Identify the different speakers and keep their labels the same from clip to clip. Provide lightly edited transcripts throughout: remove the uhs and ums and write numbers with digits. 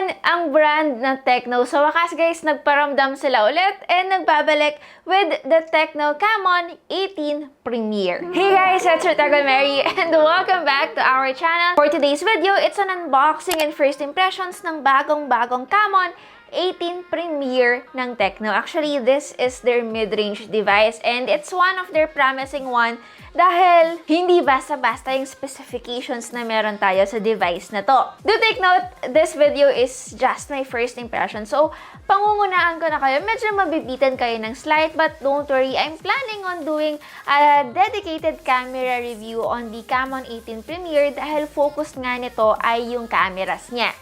Speaker 1: Ayan, ang brand ng TECNO. Sa wakas guys, nagparamdam sila ulit and nagbabalik with the TECNO Camon 18 Premier. Hey guys, it's Mary and welcome back to our channel. For today's video, it's an unboxing and first impressions ng bagong-bagong Camon 18 Premier ng TECNO. Actually, this is their mid-range device and it's one of their promising one dahil hindi basta-basta yung specifications na meron tayo sa device na to. Do take note, this video is just my first impression. So, pangungunaan ko na kayo. Medyo mabibitan kayo ng slide but don't worry, I'm planning on doing a dedicated camera review on the Camon 18 Premier dahil focus nga nito ay yung cameras niya.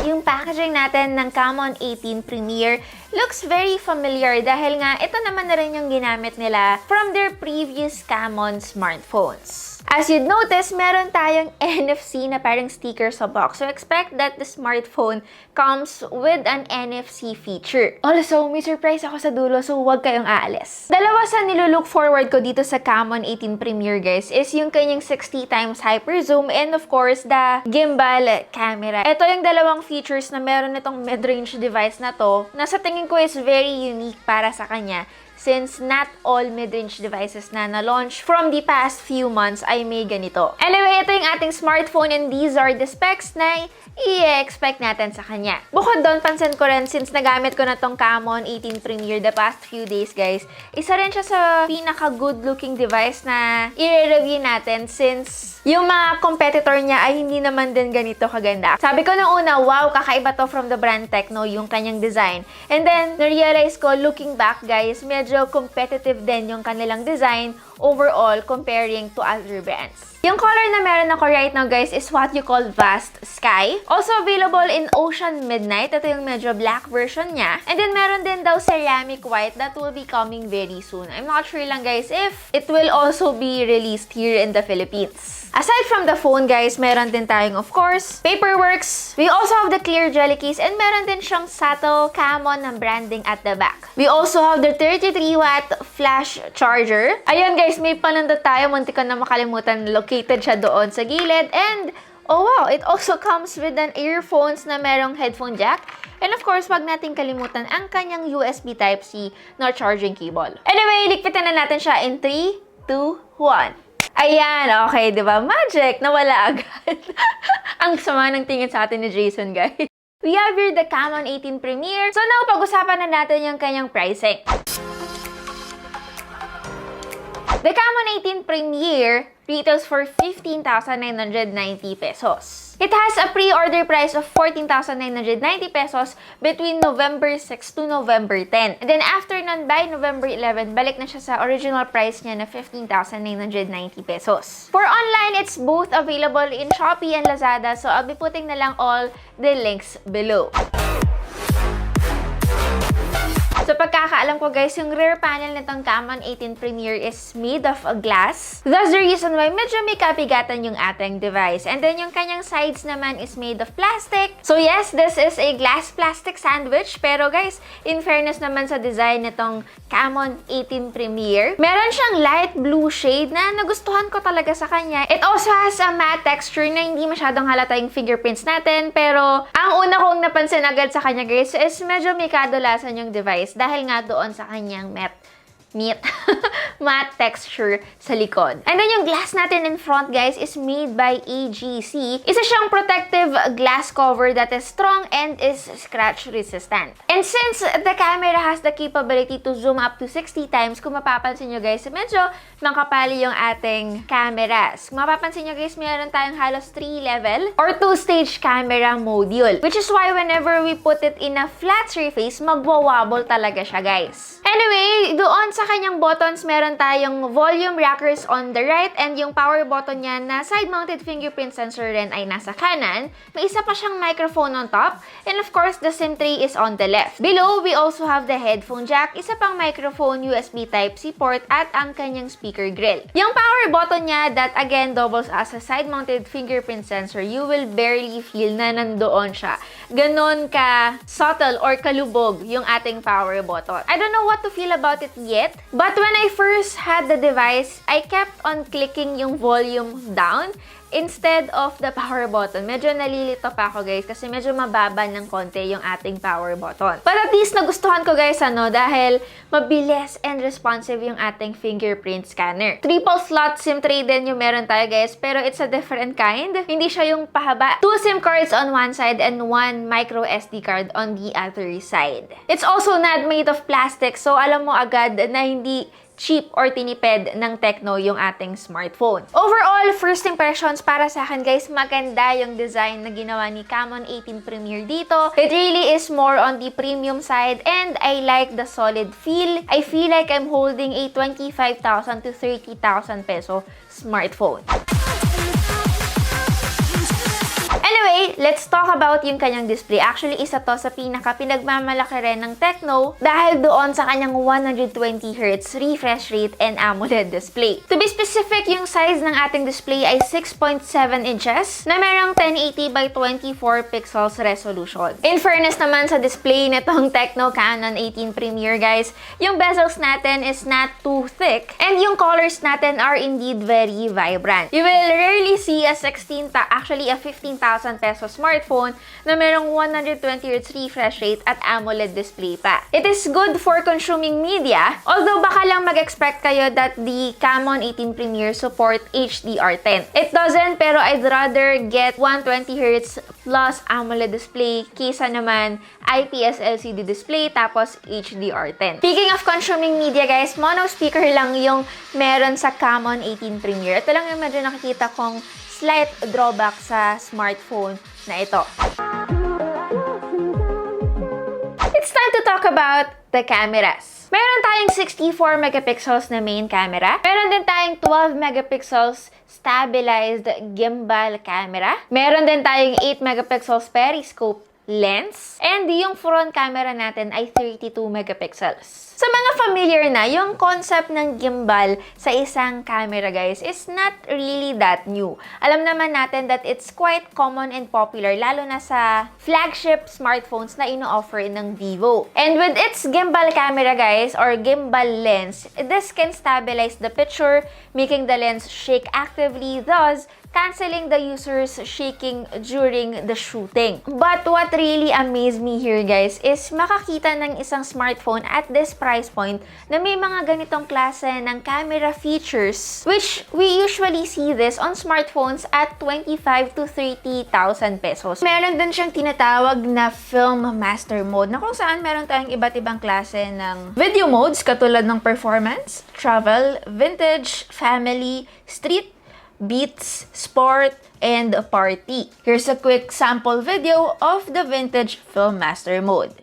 Speaker 1: Yung packaging natin ng Camon 18 Premier looks very familiar dahil nga ito naman na rin yung ginamit nila from their previous Camon smartphones. As you'd notice, meron tayong NFC na parang sticker sa box. So expect that the smartphone comes with an NFC feature. Also, may surprise ako sa dulo so huwag kayong aalis. Dalawa sa nilulook forward ko dito sa Camon 18 Premier guys is yung kanyang 60 times hyper zoom and of course the gimbal camera. Ito yung dalawang features na meron nitong mid-range device na to na sa tingin ko is very unique para sa kanya. Since not all mid-range devices na na-launch from the past few months ay may ganito. Anyway, ito yung ating smartphone and these are the specs na i-expect natin sa kanya. Bukod doon, pansin ko rin since nagamit ko na tong Camon 18 Premier the past few days guys, isa rin siya sa pinaka-good looking device na i-review natin since yung mga competitor niya ay hindi naman din ganito kaganda. Sabi ko nung una, wow, kakaiba to from the brand TECNO, yung kanyang design. And then, na-realize ko, looking back guys, medyo competitive din yung kanilang design overall comparing to other brands. Yung color na meron ako right now guys is what you call Vast Sky. Also available in Ocean Midnight. Ito yung medyo black version niya. And then meron din daw ceramic white that will be coming very soon. I'm not sure lang guys if it will also be released here in the Philippines. Aside from the phone guys, meron din tayong of course paperworks. We also have the clear jelly case and meron din siyang subtle Camon ng branding at the back. We also have the 33-watt flash charger. Ayan guys, may panundot tayo. Muntik ko na makalimutan, located siya doon sa gilid. And oh wow, it also comes with an earphones na merong headphone jack. And of course, wag nating kalimutan ang kanyang USB Type-C na charging cable. Anyway, likpitan na natin siya in 3, 2, 1. Ayan, okay, di ba? Magic! Nawala agad. Ang sama ng tingin sa atin ni Jason, guys. We have here the Camon 18 Premier. So now, pag-usapan na natin yung kanyang pricing. The Camon 18 Premier retails for 15,990 pesos. It has a pre-order price of 14,990 pesos between November 6 to November 10. And then after nun, by November 11, balik na siya sa original price niya na 15,990 pesos. For online, it's both available in Shopee and Lazada. So I'll be putting na lang all the links below. So pagkakaalam ko guys, yung rear panel nitong Camon 18 Premier is made of glass. That's the reason why medyo may kabigatan yung ating device. And then yung kanyang sides naman is made of plastic. So yes, this is a glass plastic sandwich. Pero guys, in fairness naman sa design nitong Camon 18 Premier, meron siyang light blue shade na nagustuhan ko talaga sa kanya. It also has a matte texture na hindi masyadong halata yung fingerprints natin. Pero ang una kong napansin agad sa kanya guys is medyo may kadulasan yung device dahil nga doon sa kanyang matte texture sa likod. And then yung glass natin in front guys is made by AGC. Isa siyang protective glass cover that is strong and is scratch resistant. And since the camera has the capability to zoom up to 60 times, kung mapapansin nyo guys, medyo makapali yung ating cameras. Kung mapapansin nyo guys, meron tayong halos 3 level or 2-stage camera module. Which is why whenever we put it in a flat surface, magwawabble talaga siya guys. Anyway, doon sa kanyang buttons, meron tayong volume rockers on the right and yung power button niya na side-mounted fingerprint sensor rin ay nasa kanan. May isa pa siyang microphone on top and of course, the SIM tray is on the left. Below, we also have the headphone jack, isa pang microphone, USB Type-C port at ang kanyang speaker grill. Yung power button niya that again doubles as a side-mounted fingerprint sensor, you will barely feel na nandoon siya. Ganon ka subtle or kalubog yung ating power button. I don't know what to feel about it yet, but when I first had the device, I kept on clicking yung volume down instead of the power button. Medyo nalilito pa ako guys kasi medyo mababa ng konti yung ating power button. But at least nagustuhan ko guys dahil mabilis and responsive yung ating fingerprint scanner. Triple slot SIM tray din yung meron tayo guys, pero it's a different kind. Hindi siya yung pahaba. 2 SIM cards on one side and 1 micro SD card on the other side. It's also not made of plastic, so alam mo agad na hindi cheap or tinipid ng TECNO yung ating smartphone. Overall, first impressions para sa akin guys, maganda yung design na ginawa ni Camon 18 Premier dito. It really is more on the premium side and I like the solid feel. I feel like I'm holding a 25,000 to 30,000 peso smartphone. Anyway, let's talk about yung kanyang display. Actually, isa to sa pinagmamalaki rin ng TECNO dahil doon sa kanyang 120Hz refresh rate and AMOLED display. To be specific, yung size ng ating display ay 6.7 inches na merong 1080 by 24 pixels resolution. In fairness naman sa display nitong TECNO Camon 18 Premier guys, yung bezels natin is not too thick and yung colors natin are indeed very vibrant. You will rarely see a 15,000 peso smartphone na merong 120Hz refresh rate at AMOLED display pa. It is good for consuming media, although baka lang mag-expect kayo that the Camon 18 Premier support HDR10. It doesn't, pero I'd rather get 120Hz plus AMOLED display kaysa naman IPS LCD display tapos HDR10. Speaking of consuming media guys, mono speaker lang yung meron sa Camon 18 Premier. Ito lang yung medyo nakikita kong slight drawback sa smartphone na ito. It's time to talk about the cameras. Meron tayong 64 megapixels na main camera. Meron din tayong 12 megapixels stabilized gimbal camera. Meron din tayong 8 megapixels periscope lens. And yung front camera natin ay 32 megapixels. Sa mga familiar na, yung concept ng gimbal sa isang camera guys is not really that new. Alam naman natin that it's quite common and popular lalo na sa flagship smartphones na ino-offer ng Vivo. And with its gimbal camera guys or gimbal lens, this can stabilize the picture, making the lens shake actively, thus canceling the user's shaking during the shooting. But what really amazed me here guys is makakita ng isang smartphone at this price point na may mga ganitong klase ng camera features, which we usually see this on smartphones at 25,000 to 30,000 pesos. Meron din siyang tinatawag na film master mode na kung saan meron tayong iba't ibang klase ng video modes katulad ng performance, travel, vintage, family, street, beats, sport, and party. Here's a quick sample video of the vintage film master mode.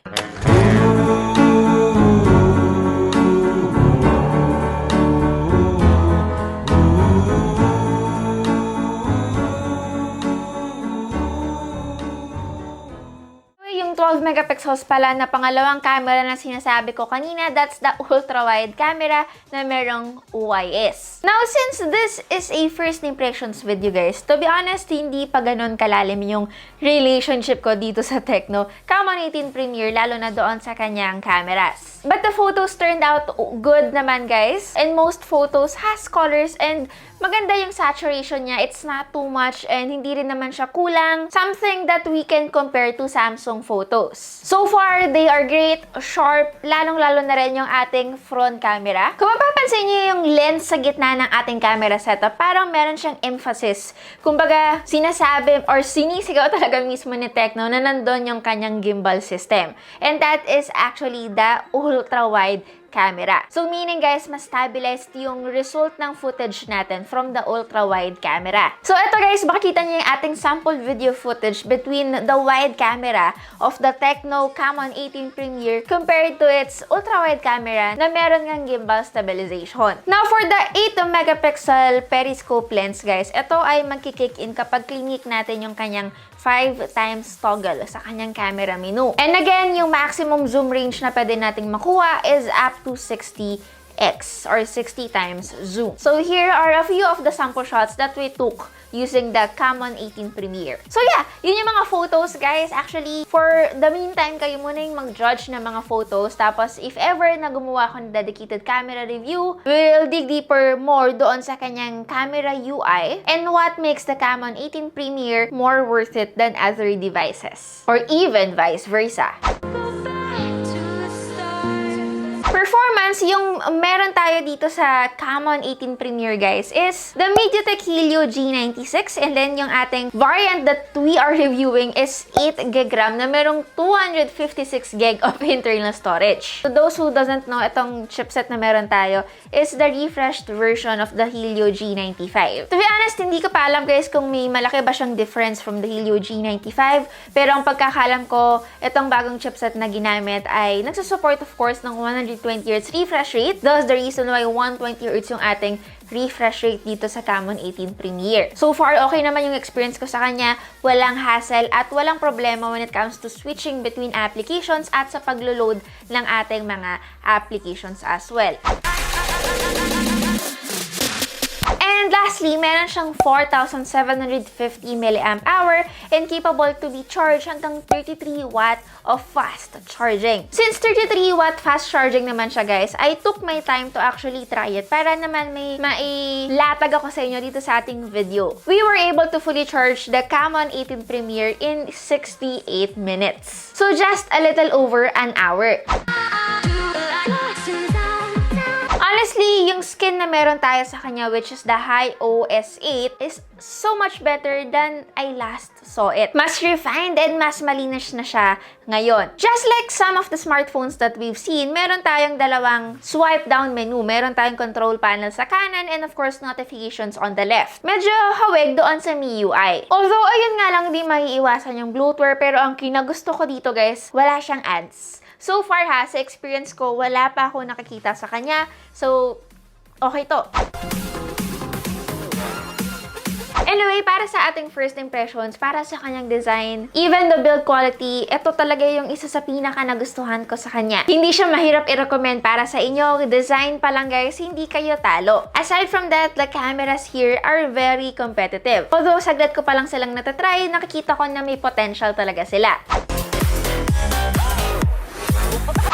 Speaker 1: Yung 12 megapixels pala na pangalawang camera na sinasabi ko kanina, that's the ultra-wide camera na merong OIS. Now, since this is a first impressions video guys, to be honest, hindi pa ganun kalalim yung relationship ko dito sa TECNO Camon 18 Premier, lalo na doon sa kanyang cameras. But the photos turned out good naman guys, and most photos has colors and maganda yung saturation niya. It's not too much and hindi rin naman siya kulang. Something that we can compare to Samsung photos. So far, they are great, sharp, lalong-lalo na rin yung ating front camera. Kung mapapansin niyo yung lens sa gitna ng ating camera setup, parang meron siyang emphasis. Kumbaga, sinasabi or sinisigaw talaga mismo ni TECNO na nandun yung kanyang gimbal system. And that is actually the ultra-wide camera. So meaning guys, mas stabilized yung result ng footage natin from the ultra-wide camera. So ito guys, makikita niyo yung ating sample video footage between the wide camera of the TECNO Camon 18 Premier compared to its ultra-wide camera na meron ngang gimbal stabilization. Now for the 8 megapixel periscope lens guys, ito ay magkikick in kapag clinic natin yung kanyang 5 times toggle sa kanyang camera menu. And again, yung maximum zoom range na pwede nating makuha is up to 60 3x or 60 times zoom. So here are a few of the sample shots that we took using the Camon 18 Premier. So yeah, yun yung mga photos, guys. Actually, for the meantime, kayo muna yung mag-judge ng mga photos. Tapos, if ever na gumawa ko ng dedicated camera review, we'll dig deeper more doon sa kanyang camera UI and what makes the Camon 18 Premier more worth it than other devices. Or even vice versa. Performance, yung meron tayo dito sa Camon 18 Premier, guys, is the MediaTek Helio G96, and then yung ating variant that we are reviewing is 8GB RAM na merong 256GB of internal storage. To those who doesn't know, itong chipset na meron tayo is the refreshed version of the Helio G95. To be honest, hindi ko pa alam, guys, kung may malaki ba siyang difference from the Helio G95, pero ang pagkakalam ko, itong bagong chipset na ginamit ay nagsusupport, of course, ng 120Hz refresh rate. Thus, the reason why 120Hz yung ating refresh rate dito sa Camon 18 Premier. So far, okay naman yung experience ko sa kanya. Walang hassle at walang problema when it comes to switching between applications at sa paglo-load ng ating mga applications as well. And lastly, meron siyang 4,750 mAh and capable to be charged hanggang 33 watt of fast charging. Since 33 watt fast charging naman siya, guys, I took my time to actually try it para naman may mailatag ako sa inyo dito sa ating video. We were able to fully charge the Camon 18 Premier in 68 minutes. So just a little over an hour. Honestly, yung skin na meron tayo sa kanya, which is the High OS 8, is so much better than I last saw it. Mas refined and mas malinis na siya ngayon. Just like some of the smartphones that we've seen, meron tayong dalawang swipe down menu. Meron tayong control panel sa kanan and of course notifications on the left. Medyo hawig doon sa MIUI. Although, ayun nga lang, di maiiwasan yung bloatware, pero ang kinagusto ko dito, guys, wala siyang ads. So far ha, sa experience ko, wala pa ako nakakita sa kanya. So, okay to. Anyway, para sa ating first impressions, para sa kanyang design, even the build quality, ito talaga yung isa sa pinaka nagustuhan ko sa kanya. Hindi siya mahirap i-recommend para sa inyo. Design pa lang, guys, hindi kayo talo. Aside from that, the cameras here are very competitive. Although, saglit ko pa lang silang natatry, nakikita ko na may potential talaga sila.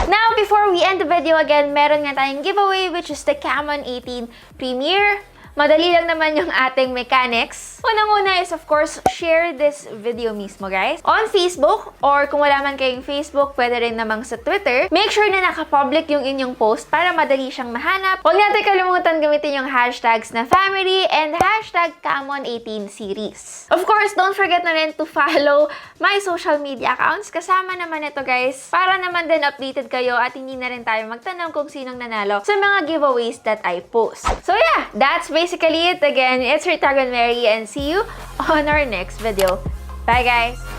Speaker 1: Now, before we end the video again, meron nga tayong giveaway, which is the Camon 18 Premier. Madali lang naman yung ating mechanics. Unang-una is, of course, share this video mismo, guys, on Facebook, or kung wala man kayong Facebook, pwede rin namang sa Twitter. Make sure na naka-public yung inyong post para madali siyang mahanap. Huwag natin kalimutan gamitin yung hashtags na family and hashtag Camon18series. Of course, don't forget na rin to follow my social media accounts. Kasama naman ito, guys, para naman din updated kayo at hindi na rin tayo magtanong kung sinong nanalo sa mga giveaways that I post. So yeah, that's basically it. Again, it's Ritagan Mary and see you on our next video. Bye, guys!